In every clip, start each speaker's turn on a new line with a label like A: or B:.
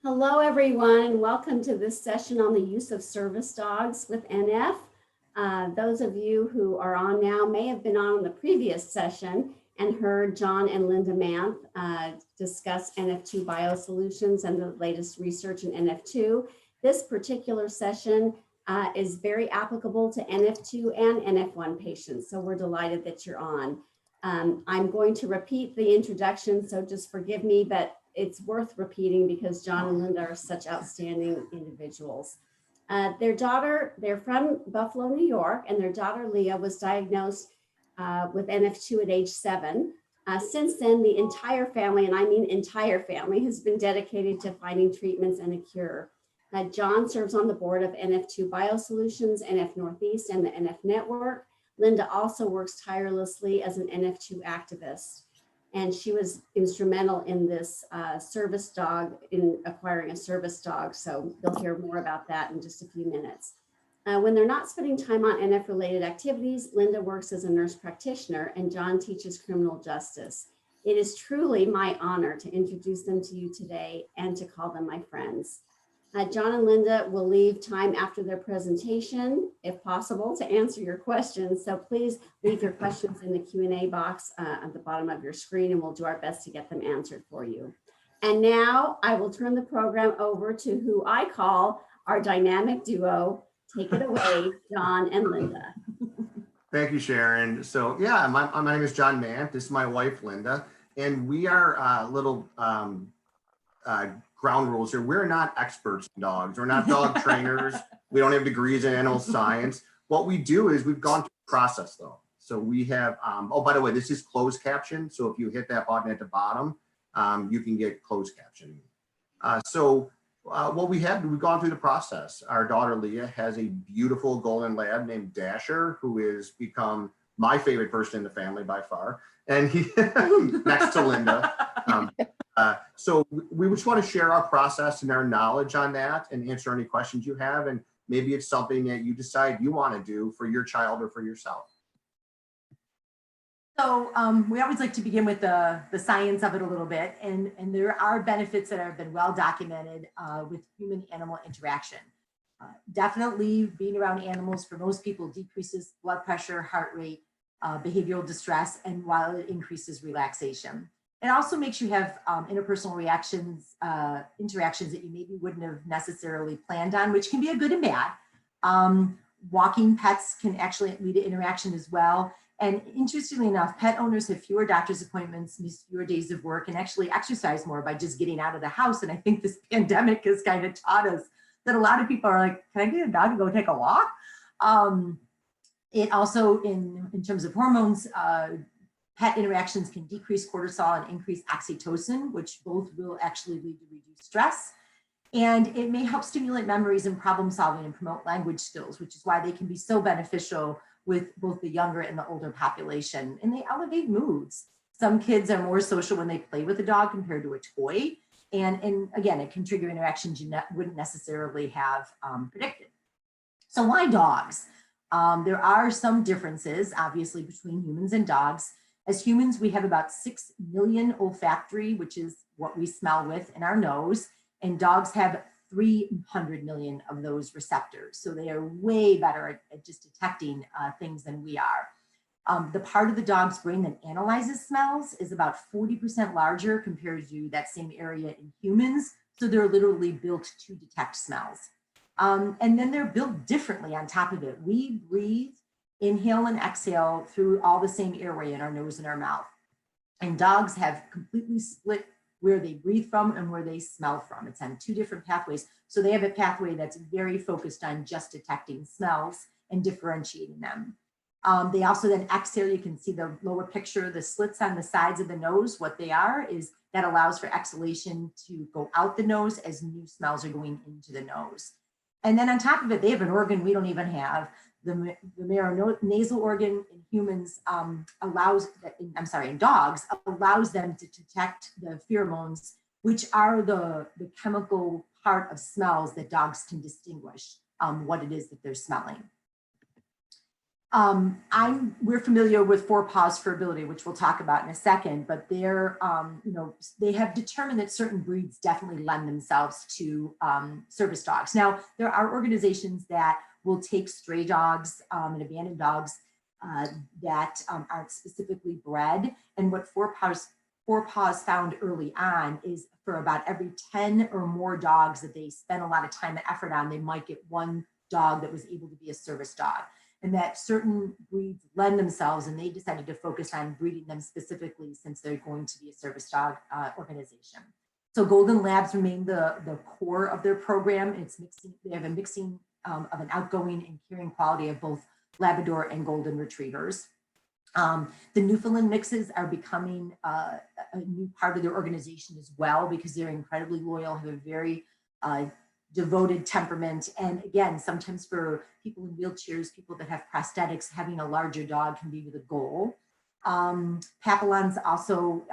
A: Hello, everyone, and welcome to this session on the use of service dogs with NF. Those of you who are on now may have been on the previous session and heard John and Linda Manth discuss NF2 biosolutions and the latest research in NF2. This particular session is very applicable to NF2 and NF1 patients, so we're delighted that you're on. I'm going to repeat the introduction, so just forgive me, but it's worth repeating because John and Linda are such outstanding individuals. They're from Buffalo, New York, and their daughter Leah was diagnosed with NF2 at age 7. Since then, the entire family, and I mean entire family, has been dedicated to finding treatments and a cure. John serves on the board of NF2 Biosolutions, NF Northeast, and the NF Network. Linda also works tirelessly as an NF2 activist. And she was instrumental in this service dog, in acquiring a service dog. So you'll hear more about that in just a few minutes. When they're not spending time on NF related activities, Linda works as a nurse practitioner and John teaches criminal justice. It is truly my honor to introduce them to you today and to call them my friends. John and Linda will leave time after their presentation, if possible, to answer your questions. So please leave your questions in the Q&A box at the bottom of your screen, and we'll do our best to get them answered for you. And now I will turn the program over to who I call our dynamic duo. Take it away, John and Linda.
B: Thank you, Sharon. So yeah, my name is John Manth. This is my wife, Linda, and we are little ground rules here. We're not experts in dogs. We're not dog trainers. We don't have degrees in animal science. What we do is we've gone through the process though. So we have, oh, by the way, this is closed caption. So if you hit that button at the bottom, you can get closed captioning. What we've gone through the process. Our daughter Leah has a beautiful golden lab named Dasher, who has become my favorite person in the family by far. And he, next to Linda. So we just want to share our process and our knowledge on that and answer any questions you have. And maybe it's something that you decide you want to do for your child or for yourself.
C: So we always like to begin with the science of it a little bit. And there are benefits that have been well documented with human-animal interaction. Definitely being around animals for most people decreases blood pressure, heart rate, behavioral distress, and while it increases relaxation. It also makes you have interpersonal interactions that you maybe wouldn't have necessarily planned on, which can be a good and bad. Walking pets can actually lead to interaction as well. And interestingly enough, pet owners have fewer doctor's appointments, miss fewer days of work, and actually exercise more by just getting out of the house. And I think this pandemic has kind of taught us that a lot of people are like, can I get a dog and go take a walk? It also, in terms of hormones, pet interactions can decrease cortisol and increase oxytocin, which both will actually lead to reduced stress. And it may help stimulate memories and problem solving and promote language skills, which is why they can be so beneficial with both the younger and the older population. And they elevate moods. Some kids are more social when they play with a dog compared to a toy. And again, it can trigger interactions you wouldn't necessarily have predicted. So why dogs? There are some differences, obviously, between humans and dogs. As humans, we have about 6 million olfactory, which is what we smell with in our nose, and dogs have 300 million of those receptors. So they are way better at just detecting things than we are. The part of the dog's brain that analyzes smells is about 40% larger compared to that same area in humans. So they're literally built to detect smells. And then they're built differently on top of it. We breathe, inhale and exhale through all the same airway in our nose and our mouth. And dogs have completely split where they breathe from and where they smell from. It's on 2 different pathways. So they have a pathway that's very focused on just detecting smells and differentiating them. They also then exhale. You can see the lower picture, the slits on the sides of the nose. What they are is that allows for exhalation to go out the nose as new smells are going into the nose. And then on top of it, they have an organ we don't even have. The nasal organ in humans in dogs allows them to detect the pheromones, which are the chemical part of smells that dogs can distinguish what it is that they're smelling. We're familiar with Four Paws for Ability, which we'll talk about in a second, but they're, they have determined that certain breeds definitely lend themselves to service dogs. Now, there are organizations that will take stray dogs and abandoned dogs that aren't specifically bred. And what Four Paws found early on is for about every 10 or more dogs that they spend a lot of time and effort on, they might get one dog that was able to be a service dog. And that certain breeds lend themselves, and they decided to focus on breeding them specifically since they're going to be a service dog organization. So Golden Labs remain the core of their program. They have a mixing of an outgoing and caring quality of both Labrador and Golden Retrievers. The Newfoundland mixes are becoming a new part of their organization as well, because they're incredibly loyal, have a very devoted temperament. And again, sometimes for people in wheelchairs, people that have prosthetics, having a larger dog can be the goal. Papillons also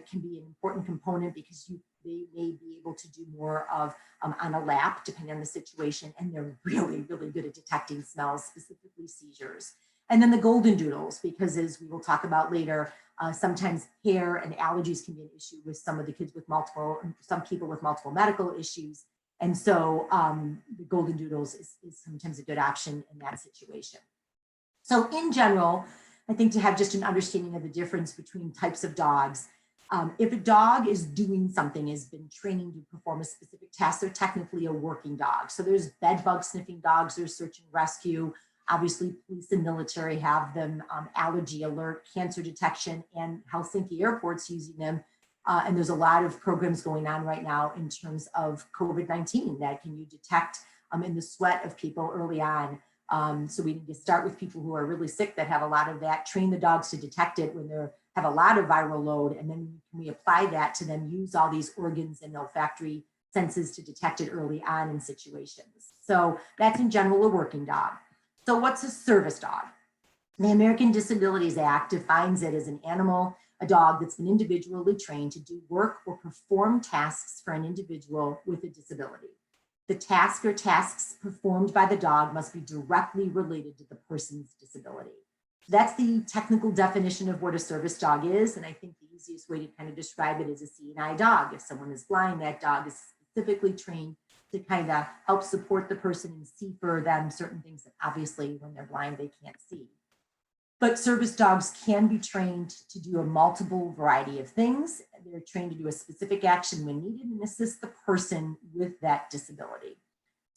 C: can be an important component because they may be able to do more of on a lap, depending on the situation. And they're really, really good at detecting smells, specifically seizures. And then the golden doodles, because as we will talk about later, sometimes hair and allergies can be an issue with some of the kids with some people with multiple medical issues. And so the golden doodles is sometimes a good option in that situation. So in general, I think to have just an understanding of the difference between types of dogs, if a dog is doing something, has been training to perform a specific task, they're technically a working dog. So there's bed bug sniffing dogs, there's search and rescue. Obviously, police and military have them, allergy alert, cancer detection, and Helsinki airports using them. And there's a lot of programs going on right now in terms of COVID-19 that can you detect in the sweat of people early on. So we need to start with people who are really sick that have a lot of that, train the dogs to detect it when they have a lot of viral load, and then we apply that to then use all these organs and olfactory senses to detect it early on in situations. So that's in general a working dog. So what's a service dog? The American Disabilities Act defines it as an animal, a dog that's been individually trained to do work or perform tasks for an individual with a disability. The task or tasks performed by the dog must be directly related to the person's disability. That's the technical definition of what a service dog is. And I think the easiest way to kind of describe it is a seeing-eye dog. If someone is blind, that dog is specifically trained to kind of help support the person and see for them certain things that obviously when they're blind, they can't see. But service dogs can be trained to do a multiple variety of things. They're trained to do a specific action when needed and assist the person with that disability.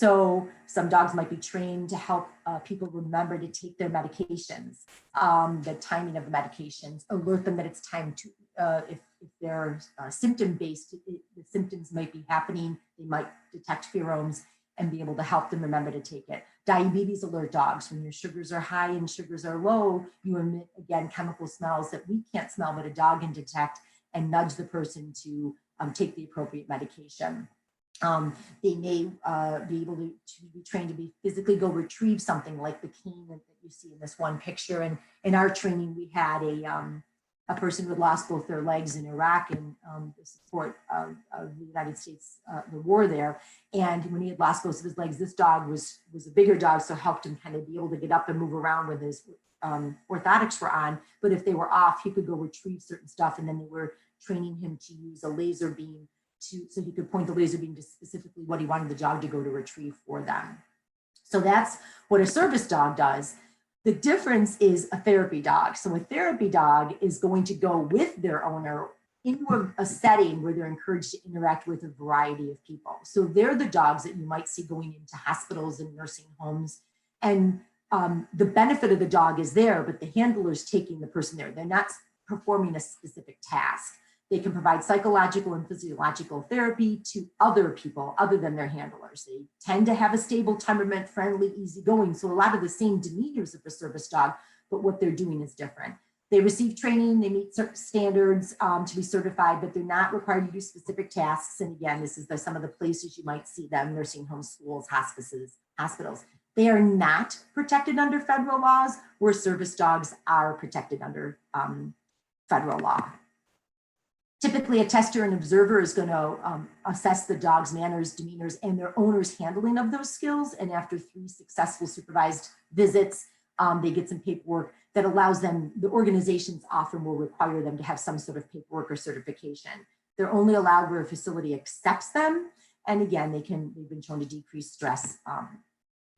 C: So some dogs might be trained to help people remember to take their medications, the timing of the medications, alert them that it's time to, if they're symptom-based, the symptoms might be happening, they might detect pheromones and be able to help them remember to take it. Diabetes alert dogs, when your sugars are high and sugars are low, you emit, again, chemical smells that we can't smell, but a dog can detect and nudge the person to take the appropriate medication. They may be able to be trained to be physically go retrieve something like the cane that you see in this one picture. And in our training, we had a person who had lost both their legs in Iraq and the support of the United States, the war there. And when he had lost both of his legs, this dog was a bigger dog, so helped him kind of be able to get up and move around when his orthotics were on. But if they were off, he could go retrieve certain stuff. And then they were training him to use a laser beam so he could point the laser beam to specifically what he wanted the dog to go to retrieve for them. So that's what a service dog does. The difference is a therapy dog. So a therapy dog is going to go with their owner into a setting where they're encouraged to interact with a variety of people. So they're the dogs that you might see going into hospitals and nursing homes. And the benefit of the dog is there, but the handler is taking the person there. They're not performing a specific task. They can provide psychological and physiological therapy to other people other than their handlers. They tend to have a stable temperament, friendly, easygoing. So a lot of the same demeanors of a service dog, but what they're doing is different. They receive training, they meet certain standards to be certified, but they're not required to do specific tasks. And again, this is some of the places you might see them: nursing homes, schools, hospices, hospitals. They are not protected under federal laws, where service dogs are protected under federal law. Typically, a tester and observer is going to assess the dog's manners, demeanors, and their owner's handling of those skills. And after 3 successful supervised visits, They get some paperwork that allows them, the organizations often will require them to have some sort of paperwork or certification. They're only allowed where a facility accepts them. And again, they've been shown to decrease stress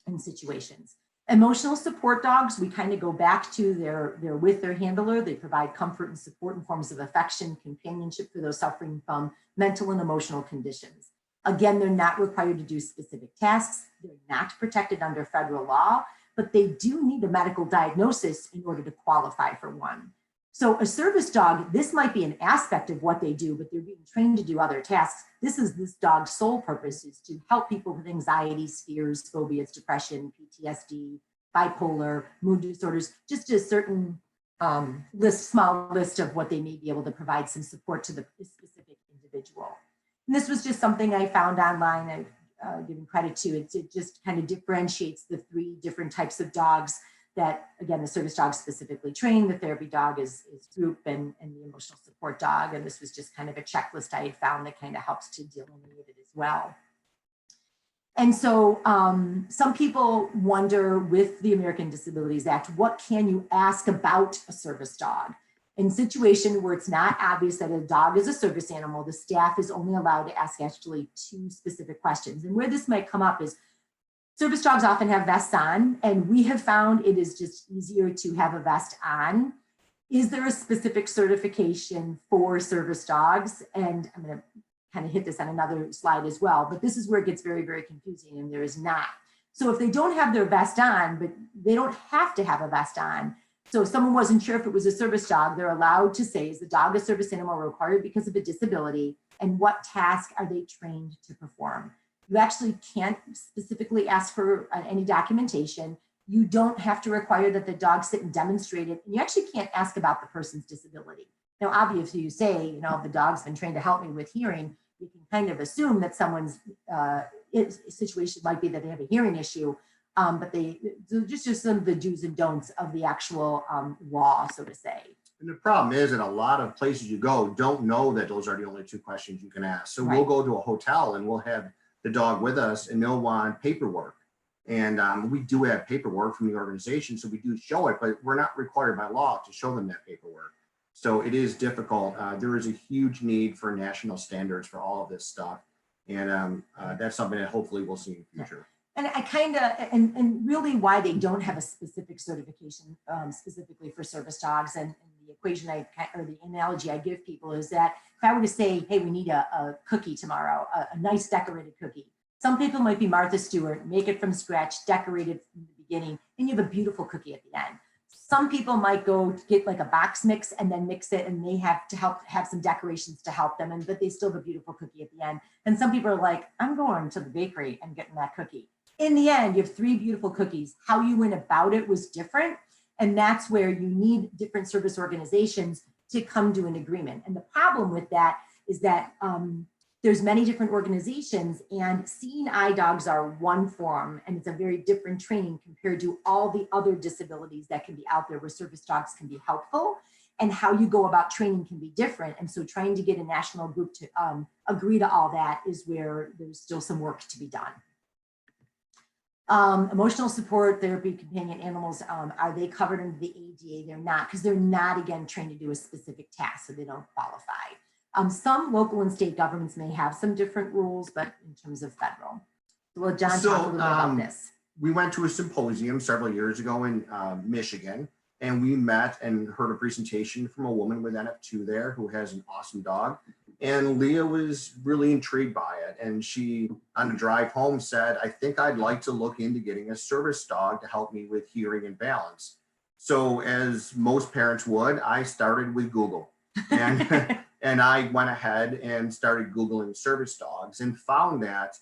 C: in situations. Emotional support dogs, we kind of go back to they're with their handler. They provide comfort and support in forms of affection, companionship for those suffering from mental and emotional conditions. Again, they're not required to do specific tasks. They're not protected under federal law, but they do need a medical diagnosis in order to qualify for one. So a service dog, this might be an aspect of what they do, but they're being trained to do other tasks. This dog's sole purpose is to help people with anxieties, fears, phobias, depression, PTSD, bipolar, mood disorders, just a certain small list of what they may be able to provide some support to the specific individual. And this was just something I found online. I've given credit to it. It just kind of differentiates the 3 different types of dogs that, again, the service dog specifically trained, the therapy dog is group, and the emotional support dog. And this was just kind of a checklist I had found that kind of helps to delineate it as well. And so some people wonder with the American Disabilities Act, what can you ask about a service dog? In a situation where it's not obvious that a dog is a service animal, the staff is only allowed to ask actually 2 specific questions. And where this might come up is service dogs often have vests on, and we have found it is just easier to have a vest on. Is there a specific certification for service dogs? And I'm going to kind of hit this on another slide as well, but this is where it gets very, very confusing, and there is not. So if they don't have their vest on, but they don't have to have a vest on. So if someone wasn't sure if it was a service dog, they're allowed to say, is the dog a service animal required because of a disability? And what task are they trained to perform? You actually can't specifically ask for any documentation. You don't have to require that the dog sit and demonstrate it. And you actually can't ask about the person's disability. Now, obviously you say, the dog's been trained to help me with hearing. You can kind of assume that someone's situation might be that they have a hearing issue, but just some of the do's and don'ts of the actual law, so to say.
B: And the problem is that a lot of places you go don't know that those are the only 2 questions you can ask. So We'll go to a hotel and we'll have the dog with us, and they'll want paperwork. And we do have paperwork from the organization, so we do show it, but we're not required by law to show them that paperwork. So it is difficult. There is a huge need for national standards for all of this stuff. And that's something that hopefully we'll see in the future.
C: And I kind of, and really why they don't have a specific certification specifically for service dogs, and the equation or the analogy I give people is that if I were to say, hey, we need a cookie tomorrow, a nice decorated cookie. Some people might be Martha Stewart, make it from scratch, decorate it from the beginning, and you have a beautiful cookie at the end. Some people might go get like a box mix and then mix it, and they have to have some decorations to help them, but they still have a beautiful cookie at the end. And some people are like, I'm going to the bakery and getting that cookie. In the end, you have 3 beautiful cookies. How you went about it was different. And that's where you need different service organizations to come to an agreement. And the problem with that is that there's many different organizations, and seeing eye dogs are one form, and it's a very different training compared to all the other disabilities that can be out there where service dogs can be helpful, and how you go about training can be different. And so trying to get a national group to agree to all that is where there's still some work to be done. Emotional support, therapy, companion animals, are they covered under the ADA? They're not, because they're not, again, trained to do a specific task, so they don't qualify. Some local and state governments may have some different rules, but in terms of federal. Well, John, talk a little bit about this.
B: We went to a symposium several years ago in Michigan, and we met and heard a presentation from a woman with NF2 there who has an awesome dog. And Leah was really intrigued by it. And she, on the drive home, said, I think I'd like to look into getting a service dog to help me with hearing and balance. So as most parents would, I started with Google. And, and I went ahead and started Googling service dogs and found that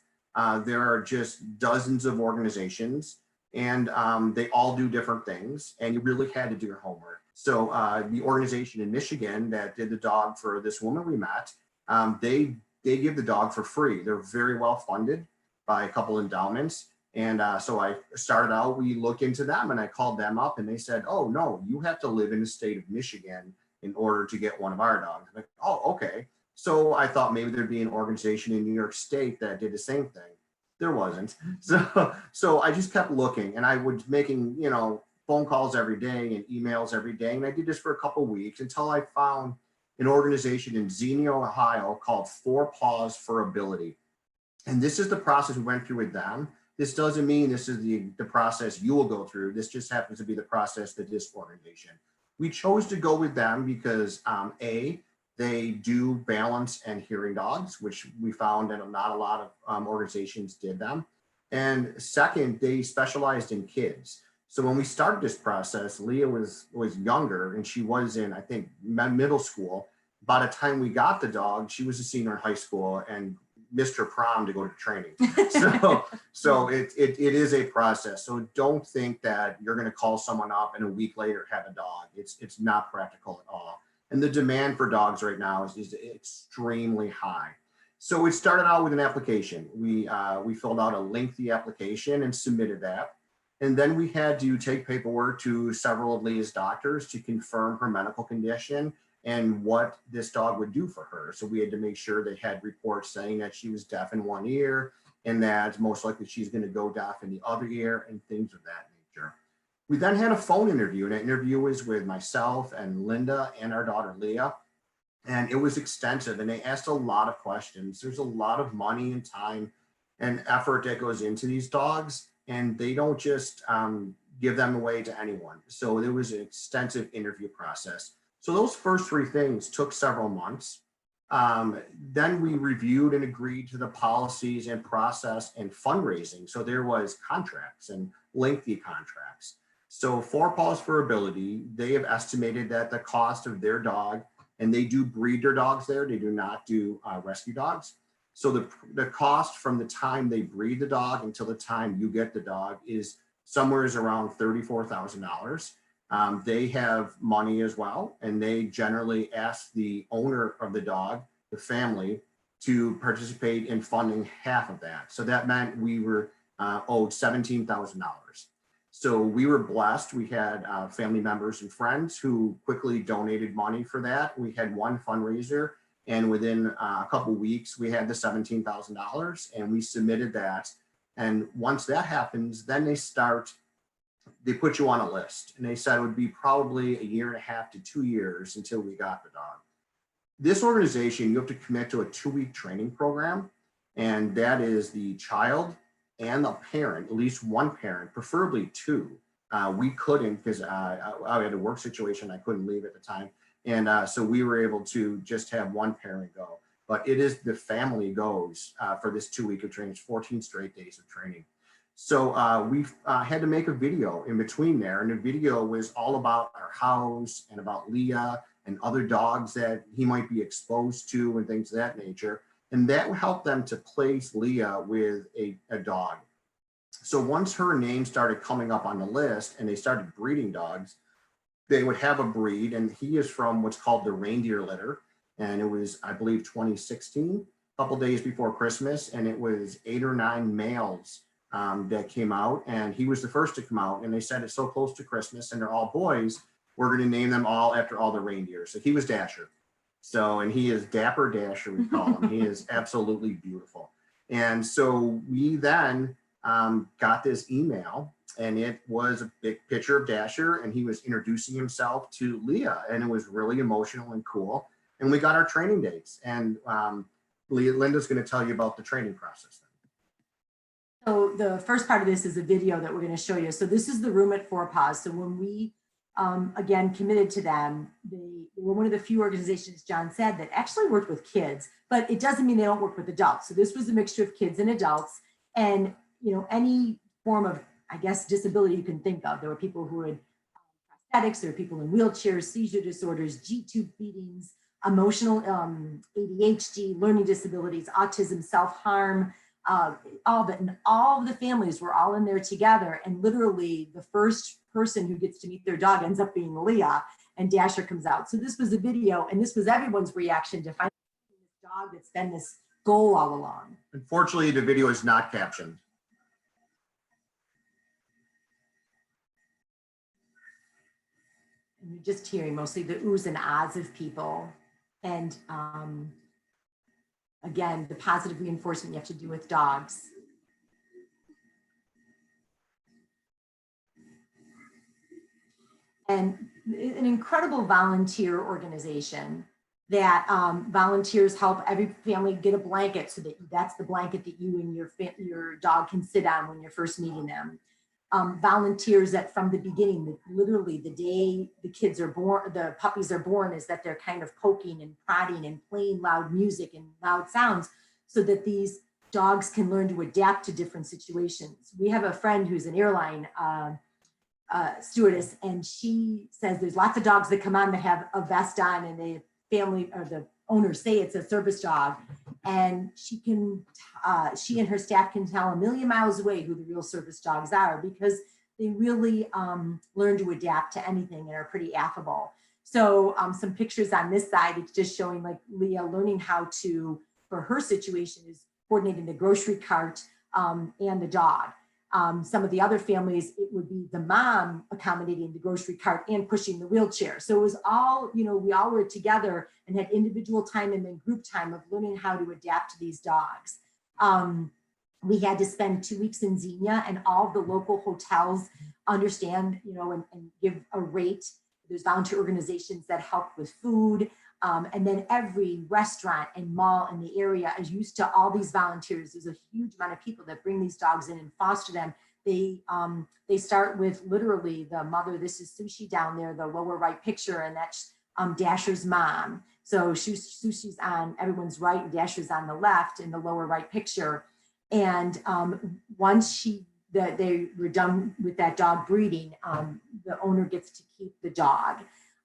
B: there are just dozens of organizations, and they all do different things, and you really had to do your homework. So the organization in Michigan that did the dog for this woman we met, they give the dog for free. They're very well funded by a couple endowments. And so I started out, we looked into them, and I called them up, and they said, oh no, you have to live in the state of Michigan in order to get one of our dogs. I'm like, oh, okay. So I thought maybe there'd be an organization in New York State that did the same thing. There wasn't. So I just kept looking, and I was making, phone calls every day and emails every day. And I did this for a couple of weeks until I found an organization in Xenia, Ohio called Paws for Ability. And this is the process we went through with them. This doesn't mean this is the process you will go through. This just happens to be the process that this organization. We chose to go with them because A, they do balance and hearing dogs, which we found that not a lot of organizations did them. And second, they specialized in kids. So when we started this process, Leah was younger and she was in, I think, middle school. By the time we got the dog, she was a senior in high school and missed her prom to go to training. So it is a process. So don't think that you're going to call someone up and a week later have a dog. It's not practical at all. And the demand for dogs right now is extremely high. So it started out with an application. We filled out a lengthy application and submitted that. And then we had to take paperwork to several of Leah's doctors to confirm her medical condition and what this dog would do for her. So we had to make sure they had reports saying that she was deaf in one ear and that most likely she's going to go deaf in the other ear and things of that nature. We then had a phone interview, and that interview was with myself and Linda and our daughter Leah. And it was extensive and they asked a lot of questions. There's a lot of money and time and effort that goes into these dogs, and they don't just give them away to anyone. So there was an extensive interview process. So those first three things took several months. Then we reviewed and agreed to the policies and process and fundraising. So there was contracts and lengthy contracts. So Paws for Ability, they have estimated that the cost of their dog, and they do breed their dogs there, they do not do rescue dogs. So the cost from the time they breed the dog until the time you get the dog is somewhere around $34,000. They have money as well, and they generally ask the owner of the dog, the family, to participate in funding half of that. So that meant we were owed $17,000. So we were blessed. We had family members and friends who quickly donated money for that. We had one fundraiser, and within a couple of weeks, we had the $17,000, and we submitted that. And once that happens, then they put you on a list, and they said it would be probably 1.5 to 2 years until we got the dog. This organization, you have to commit to a 2-week training program, and that is the child and the parent, at least one parent, preferably two. We couldn't because I had a work situation, I couldn't leave at the time. And so we were able to just have one parent go. But it is the family goes for this 2-week of training. It's 14 straight days of training. So we had to make a video in between there. And the video was all about our house and about Leah and other dogs that he might be exposed to and things of that nature. And that helped them to place Leah with a dog. So once her name started coming up on the list and they started breeding dogs, they would have a breed, and he is from what's called the reindeer litter. And it was, I believe, 2016, a couple days before Christmas. And it was 8 or 9 males that came out, and he was the first to come out. And they said it's so close to Christmas and they're all boys, we're going to name them all after all the reindeer. So he was Dasher. So, and he is Dapper Dasher, we call him. He is absolutely beautiful. And so we then got this email, and it was a big picture of Dasher, and he was introducing himself to Leah, and it was really emotional and cool. And we got our training dates, and Linda's going to tell you about the training process.
C: So the first part of this is a video that we're going to show you. So this is the room at Paws. So when we, again, committed to them, they were one of the few organizations, John said, that actually worked with kids, but it doesn't mean they don't work with adults. So this was a mixture of kids and adults, and, you know, any form of, I guess, disability you can think of. There were people who had prosthetics, there were people in wheelchairs, seizure disorders, G-tube feedings, emotional ADHD, learning disabilities, autism, self-harm, all of it. And all of the families were all in there together. And literally the first person who gets to meet their dog ends up being Leah, and Dasher comes out. So this was a video, and this was everyone's reaction to finding this dog that's been this goal all along.
B: Unfortunately, the video is not captioned.
C: And you're just hearing mostly the oohs and ahs of people. And again, the positive reinforcement you have to do with dogs. and an incredible volunteer organization that volunteers help every family get a blanket, so that that's the blanket that you and your dog can sit on when you're first meeting them. Volunteers that from the beginning, literally the day the kids are born, the puppies are born, is that they're kind of poking and prodding and playing loud music and loud sounds so that these dogs can learn to adapt to different situations. We have a friend who's an airline stewardess, and she says there's lots of dogs that come on that have a vest on, and the family or the owners say it's a service dog, and she and her staff can tell a million miles away who the real service dogs are, because they really learn to adapt to anything and are pretty affable. So some pictures on this side, it's just showing like Leah learning how to, for her situation, is coordinating the grocery cart and the dog. Some of the other families, it would be the mom accommodating the grocery cart and pushing the wheelchair. So it was all, we all were together and had individual time and then group time of learning how to adapt to these dogs. We had to spend 2 weeks in Xenia, and all of the local hotels understand, and give a rate. There's volunteer organizations that help with food. And then every restaurant and mall in the area is used to all these volunteers. There's a huge amount of people that bring these dogs in and foster them. They start with literally the mother. This is Sushi down there, the lower right picture, and that's Dasher's mom. So Sushi's on everyone's right, and Dasher's on the left in the lower right picture. And once they were done with that dog breeding, the owner gets to keep the dog.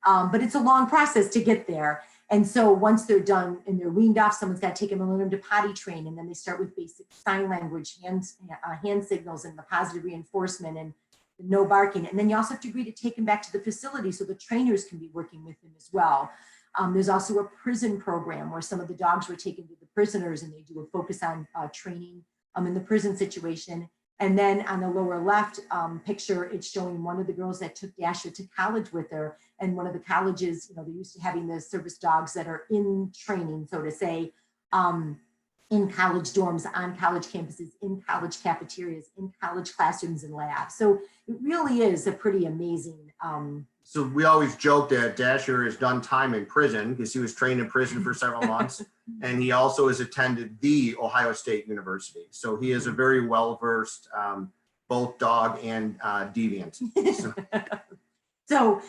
C: But it's a long process to get there. And so once they're done and they're weaned off, someone's got to take them and learn them to potty train. And then they start with basic sign language, hand signals, and the positive reinforcement and no barking. And then you also have to agree to take them back to the facility so the trainers can be working with them as well. There's also a prison program where some of the dogs were taken to the prisoners, and they do a focus on training in the prison situation. And then on the lower left picture, it's showing one of the girls that took Dasher to college with her. And one of the colleges, they're used to having the service dogs that are in training, so to say, in college dorms, on college campuses, in college cafeterias, in college classrooms and labs. So it really is a pretty amazing.
B: So we always joke that Dasher has done time in prison because he was trained in prison for several months. And he also has attended the Ohio State University. So he is a very well-versed both dog and deviant.
C: So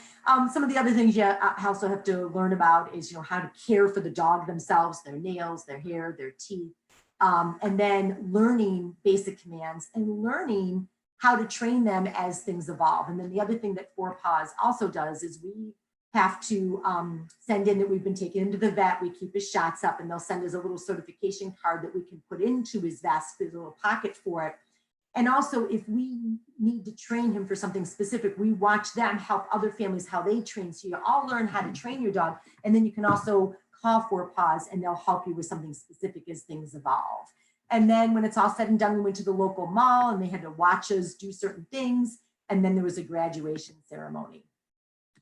C: some of the other things you also have to learn about is, how to care for the dog themselves, their nails, their hair, their teeth, and then learning basic commands and learning how to train them as things evolve. And then the other thing that Paws also does is we have to send in that we've been taken into the vet. We keep his shots up, and they'll send us a little certification card that we can put into his vest. There's a little pocket for it. And also, if we need to train him for something specific, we watch them help other families how they train. So you all learn how to train your dog. And then you can also call Paws, and they'll help you with something specific as things evolve. And then when it's all said and done, we went to the local mall, and they had to watch us do certain things. And then there was a graduation ceremony.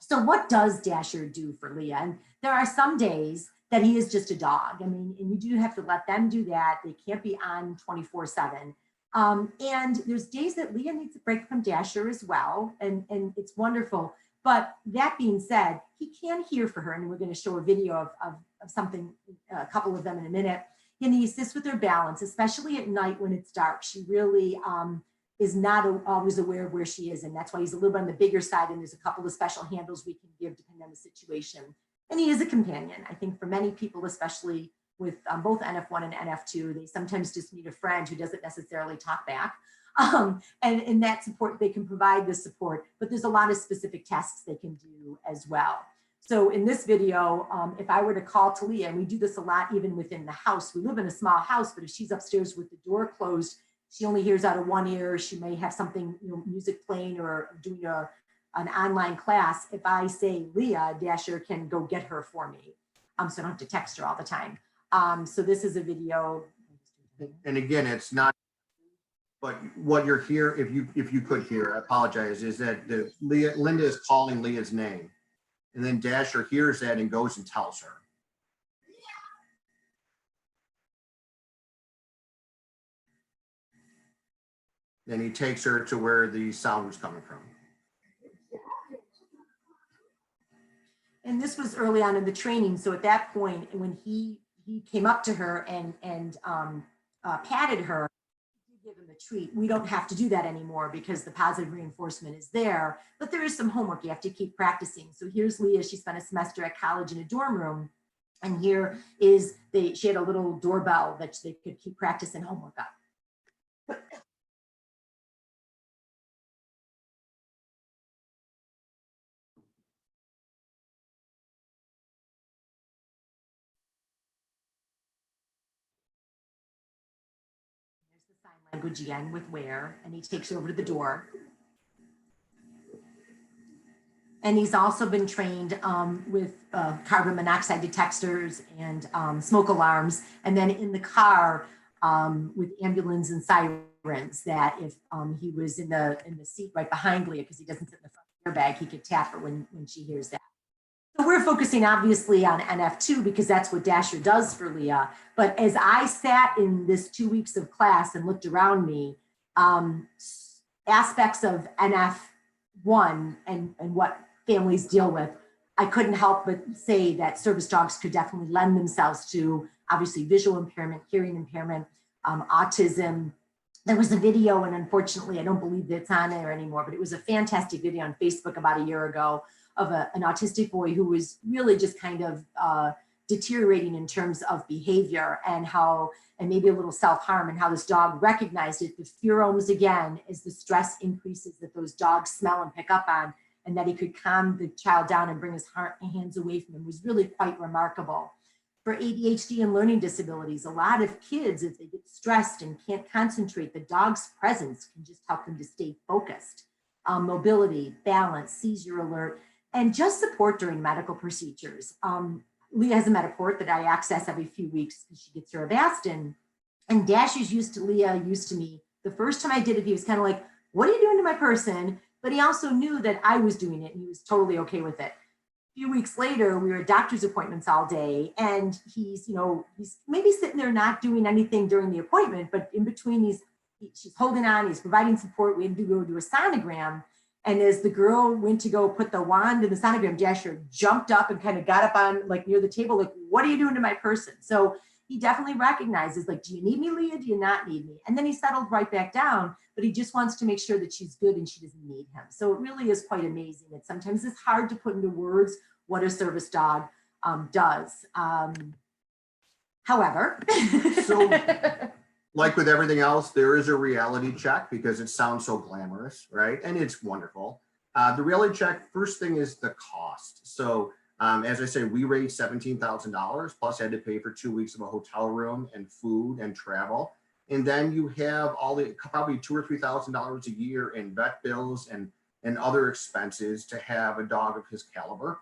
C: So what does Dasher do for Leah? And there are some days that he is just a dog. And you do have to let them do that. They can't be on 24/7. And there's days that Leah needs a break from Dasher as well. And it's wonderful. But that being said, he can hear for her. And we're going to show a video of something, a couple of them in a minute. And he assists with her balance, especially at night when it's dark. She really is not always aware of where she is. And that's why he's a little bit on the bigger side. And there's a couple of special handles we can give depending on the situation. And he is a companion. I think for many people, especially with both NF1 and NF2, they sometimes just need a friend who doesn't necessarily talk back. And in that support, they can provide the support, but there's a lot of specific tasks they can do as well. So in this video, if I were to call to Leah, and we do this a lot even within the house, we live in a small house, but if she's upstairs with the door closed, she only hears out of one ear. She may have something, music playing or doing an online class. If I say, Leah, Dasher can go get her for me. So I don't have to text her all the time. So this is a video.
B: And again, it's not, but what you're here, if you could hear, I apologize, is that Linda is calling Leah's name. And then Dasher hears that and goes and tells her. Then he takes her to where the sound was coming from.
C: And this was early on in the training. So at that point, when he came up to her and patted her, give him a treat. We don't have to do that anymore because the positive reinforcement is there, but there is some homework you have to keep practicing. So here's Leah. She spent a semester at college in a dorm room. And here is she had a little doorbell that they could keep practicing homework on. There's the sign language again with where, and he takes her over to the door. And he's also been trained with carbon monoxide detectors and smoke alarms. And then in the car with ambulance and sirens, that if he was in the seat right behind Leah, because he doesn't sit in the front airbag, he could tap her when she hears that. So we're focusing obviously on NF2 because that's what Dasher does for Leah. But as I sat in this 2 weeks of class and looked around me, aspects of NF1 and what families deal with, I couldn't help but say that service dogs could definitely lend themselves to obviously visual impairment, hearing impairment, autism. There was a video, and unfortunately, I don't believe that it's on there anymore, but it was a fantastic video on Facebook about a year ago of an autistic boy who was really just kind of deteriorating in terms of behavior and maybe a little self-harm, and how this dog recognized it, the pheromones again, as the stress increases that those dogs smell and pick up on, and that he could calm the child down and bring his hands away from him, was really quite remarkable. For ADHD and learning disabilities, a lot of kids, if they get stressed and can't concentrate, the dog's presence can just help them to stay focused. Mobility, balance, seizure alert, and just support during medical procedures. Leah has a Metaport that I access every few weeks because she gets her Avastin. And Dasher's used to me. The first time I did it, he was kind of like, "What are you doing to my person?" But he also knew that I was doing it and he was totally okay with it. A few weeks later, we were at doctor's appointments all day, and he's maybe sitting there not doing anything during the appointment, but in between she's holding on, he's providing support. We had to go do a sonogram. And as the girl went to go put the wand in the sonogram, Dasher jumped up and kind of got up on like near the table, like, "What are you doing to my person?" So he definitely recognizes, like, "Do you need me, Leah? Do you not need me?" And then he settled right back down, but he just wants to make sure that she's good and she doesn't need him. So it really is quite amazing. And sometimes it's hard to put into words what a service dog does. However,
B: So, like with everything else, there is a reality check because it sounds so glamorous, right? And it's wonderful. The reality check, first thing is the cost. So as I say, we raised $17,000 plus had to pay for 2 weeks of a hotel room and food and travel. And then you have probably $2,000 or $3,000 a year in vet bills and other expenses to have a dog of his caliber.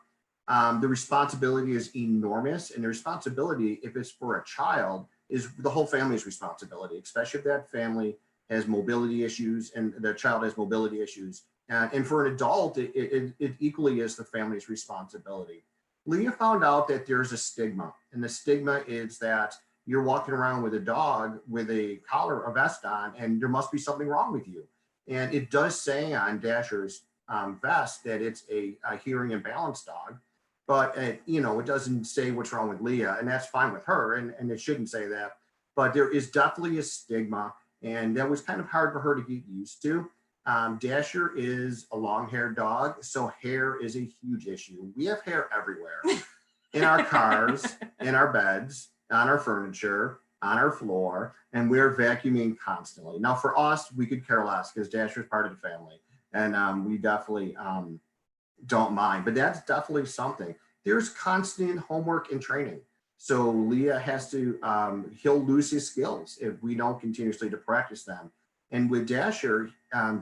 B: The responsibility is enormous, and the responsibility, if it's for a child, is the whole family's responsibility, especially if that family has mobility issues and the child has mobility issues. And for an adult, it equally is the family's responsibility. Leah found out that there's a stigma, and the stigma is that you're walking around with a dog with a collar, a vest on, and there must be something wrong with you. And it does say on Dasher's vest that it's a hearing and balance dog, but it doesn't say what's wrong with Leah, and that's fine with her, and it shouldn't say that. But there is definitely a stigma, and that was kind of hard for her to get used to. Dasher is a long-haired dog, so hair is a huge issue. We have hair everywhere, in our cars, in our beds, on our furniture, on our floor, and we're vacuuming constantly. Now, for us, we could care less because Dasher is part of the family, and we definitely don't mind, but that's definitely something. There's constant homework and training. So Leah has to, he'll lose his skills if we don't continuously to practice them. And with Dasher,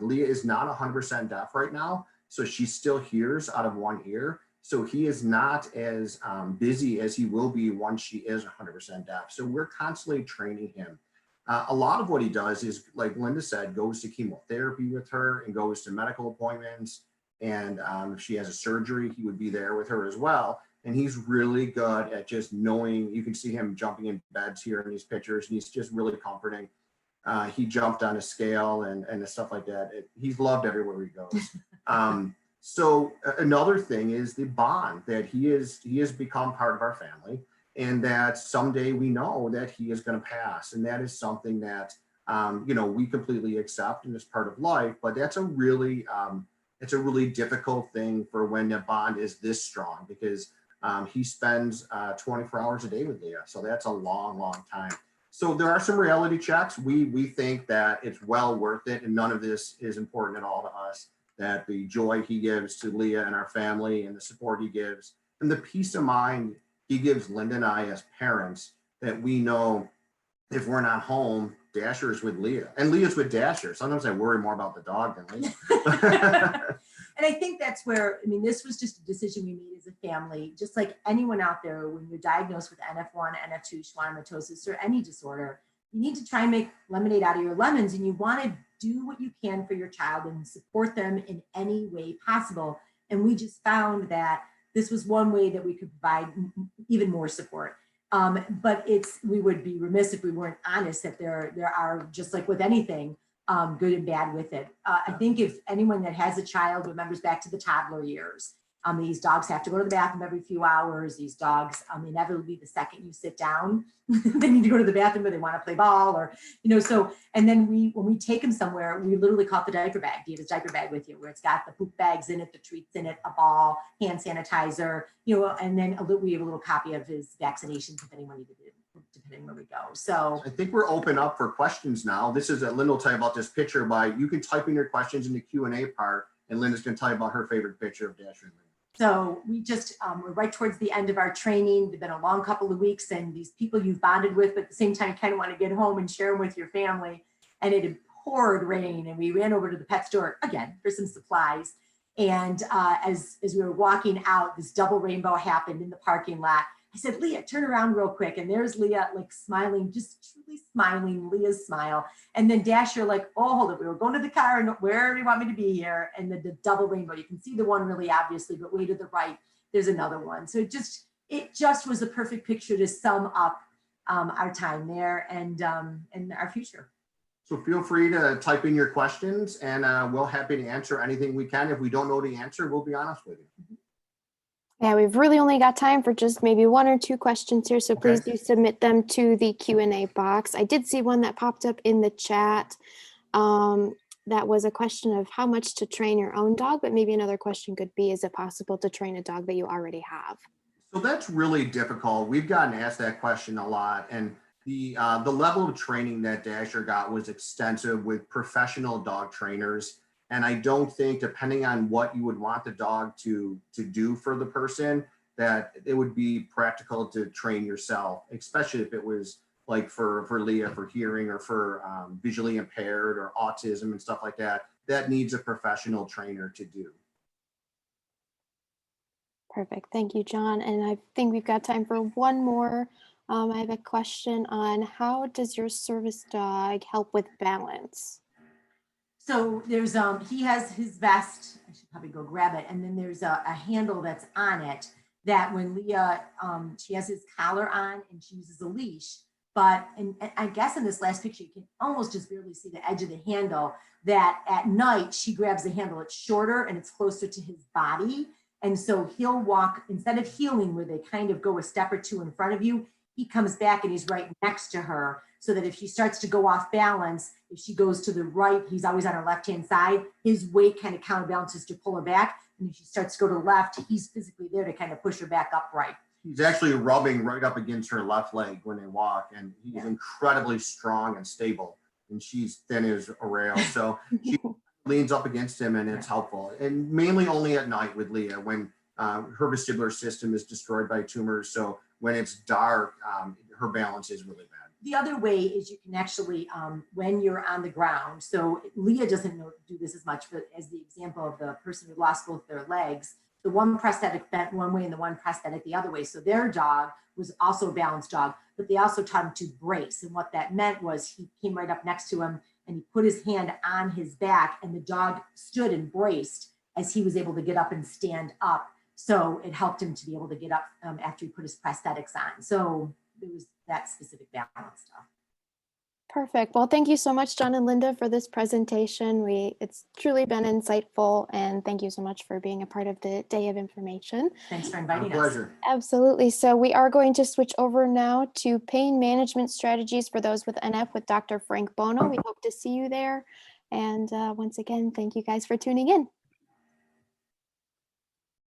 B: Leah is not 100% deaf right now. So she still hears out of one ear. So he is not as busy as he will be once she is 100% deaf. So we're constantly training him. A lot of what he does is, like Linda said, goes to chemotherapy with her and goes to medical appointments. And if she has a surgery, he would be there with her as well. And he's really good at just knowing. You can see him jumping in beds here in these pictures, and he's just really comforting. He jumped on a scale and stuff like that. He's loved everywhere he goes. So another thing is the bond that he has become part of our family, and that someday we know that he is going to pass, and that is something that we completely accept and is part of life. But that's it's a really difficult thing for when the bond is this strong, because he spends 24 hours a day with Leah, so that's a long time. So there are some reality checks. We think that it's well worth it, and none of this is important at all to us. That the joy he gives to Leah and our family, and the support he gives, and the peace of mind he gives Linda and I as parents, that we know if we're not home, Dasher's with Leah, and Leah's with Dasher. Sometimes I worry more about the dog than Leah.
C: And I think that's where, I mean, this was just a decision we made as a family. Just like anyone out there, when you're diagnosed with NF1, NF2, schwannomatosis, or any disorder, you need to try and make lemonade out of your lemons, and you want to do what you can for your child and support them in any way possible. And we just found that this was one way that we could provide even more support. But we would be remiss if we weren't honest that there are, just like with anything, good and bad with it. I think if anyone that has a child remembers back to the toddler years, these dogs have to go to the bathroom every few hours. These dogs, inevitably, the second you sit down, they need to go to the bathroom, or they want to play ball, or, so, and then when we take them somewhere, we literally call it the diaper bag. Do you have a diaper bag with you, where it's got the poop bags in it, the treats in it, a ball, hand sanitizer, and then we have a little copy of his vaccinations if anyone needed it, depending where we go. So
B: I think we're open up for questions now. This is Linda will tell you about this picture. You can type in your questions in the Q&A part, and Linda's going to tell you about her favorite picture of Dasher and Linda.
C: So we just, we're right towards the end of our training. It's been a long couple of weeks, and these people you've bonded with, but at the same time, kind of want to get home and share them with your family. And it had poured rain, and we ran over to the pet store again for some supplies. And as we were walking out, this double rainbow happened in the parking lot. I said, Leah, turn around real quick. And there's Leah, like smiling, just truly smiling, Leah's smile. And then Dasher, like, oh, hold it. We were going to the car, and where do you want me to be here? And the double rainbow, you can see the one really obviously, but way to the right, there's another one. So it just was a perfect picture to sum up our time there and our future.
B: So feel free to type in your questions, and we'll happy to answer anything we can. If we don't know the answer, we'll be honest with you.
D: Yeah, we've really only got time for just maybe one or two questions here, so please do submit them to the Q&A box. I did see one that popped up in the chat. That was a question of how much to train your own dog, but maybe another question could be, is it possible to train a dog that you already have?
B: So that's really difficult. We've gotten asked that question a lot, and the level of training that Dasher got was extensive with professional dog trainers. And I don't think, depending on what you would want the dog to do for the person, that it would be practical to train yourself, especially if it was like for Leah, for hearing, or for visually impaired or autism and stuff like that. That needs a professional trainer to do.
D: Perfect. Thank you, John. And I think we've got time for one more. I have a question on, how does your service dog help with balance?
C: So there's, he has his vest, I should probably go grab it. And then there's a handle that's on it that when Leah, she has his collar on and she uses a leash, but, and I guess in this last picture, you can almost just barely see the edge of the handle, that at night she grabs the handle, it's shorter and it's closer to his body. And so he'll walk, instead of heeling where they kind of go a step or two in front of you, he comes back and he's right next to her, so that if she starts to go off balance, if she goes to the right, he's always on her left-hand side, his weight kind of counterbalances to pull her back. And if she starts to go to the left, he's physically there to kind of push her back upright.
B: He's actually rubbing right up against her left leg when they walk, and he's incredibly strong and stable, and she's thin as a rail. So she leans up against him, and it's helpful. And mainly only at night with Leah, when her vestibular system is destroyed by tumors. So when it's dark, her balance is really bad.
C: The other way is you can actually, when you're on the ground, so Leah doesn't do this as much, but as the example of the person who lost both their legs, the one prosthetic bent one way and the one prosthetic the other way. So their dog was also a balanced dog, but they also taught him to brace. And what that meant was he came right up next to him and he put his hand on his back, and the dog stood and braced as he was able to get up and stand up. So it helped him to be able to get up after he put his prosthetics on. So there was that specific balance stuff.
D: Perfect. Well, thank you so much, John and Linda, for this presentation. It's truly been insightful, and thank you so much for being a part of the Day of Information.
C: Thanks for
B: My
C: inviting us.
B: pleasure.
D: Absolutely. So we are going to switch over now to pain management strategies for those with NF with Dr. Frank Bono. We hope to see you there. And once again, thank you guys for tuning in.